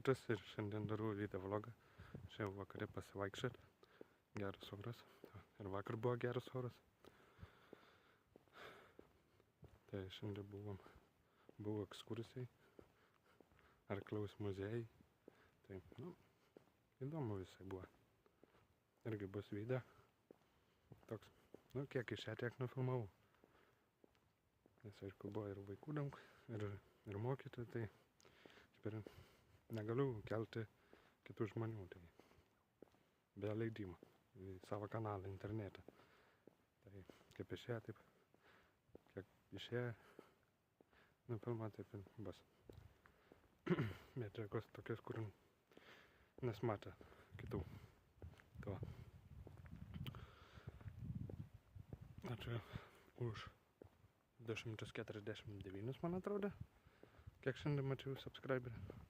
Mantas ir šiandien darau ryto vlogą. Šiandien vakare pasivaikščiot. Geras oras. Ir vakar buvo geras oras. Tai šiandien buvo ekskursijai. Arklaus muziejai. Tai, įdomu visai buvo. Irgi bus video. Toks, kiek iš čia tiek nufilmavau. Nes, aišku, buvo ir vaikų daug, ir mokytojų, tai ir negaliu kelti kitų žmonių, tai be leidimo į savo kanalą internete. Tai kaip išėjo, taip, kiek išėjo nufilmuot, taip ir bus. Medžiagos tokios, kur nesimatė kitų. To. Ačiū už 249, man atrodo. Kiek šiandien mačiau subscriberių.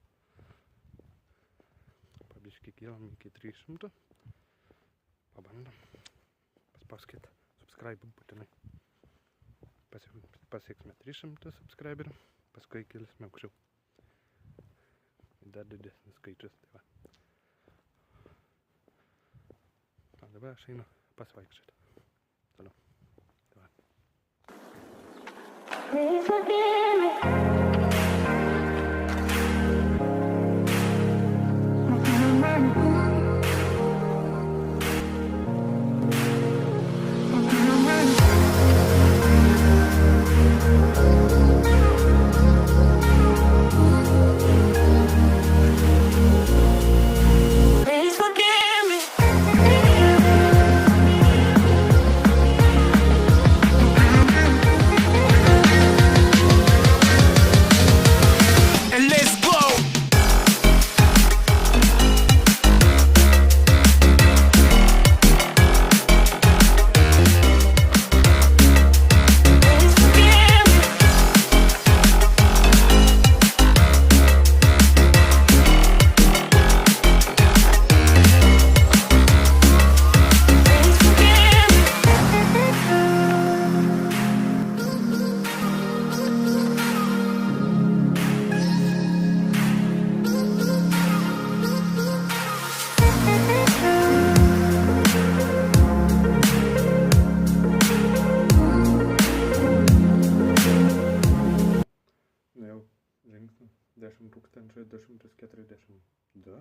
Pabiškai kylam iki 300. Pabandom. Paspauskit subscribe būtinai. Pasieksime 300 subscriberių. Paskui kilsime aukščiau. Dar didesnis skaičius. Tai va. O dabar aš einu pasivaikščioti. Toliau. Tai va. Please forgive me. Žingsnių 10 242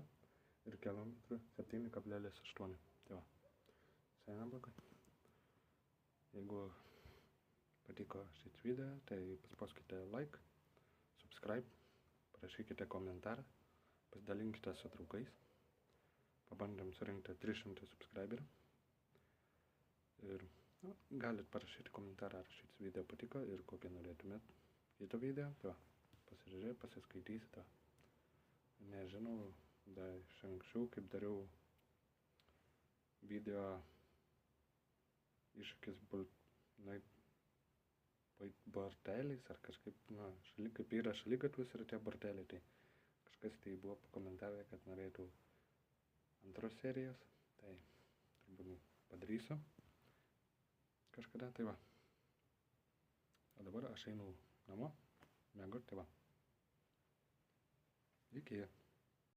ir kilometrų 7,8. Tai va, visai neblogai. Jeigu patiko šis video, tai paspauskite like, subscribe, parašykite komentarą, pasidalinkite su draugais. Pabandėm surinkti 300 subscriberių. Ir galit parašyti komentarą, ar šis video patiko ir kokį norėtumėt kito video. Tai va. Pasižiūrėjau, pasiskaitysite. Nežinau, dar iš anksčiau, kaip dariau video iššūkis borteliais ar kažkaip, kaip yra šaligatvis ir tie borteliai, tai kažkas tai buvo pakomentavę, kad norėtų antros serijos, tai turbūt padarysiu kažkada, tai va. O dabar aš einu namo. Mėgot, tai va. Iki.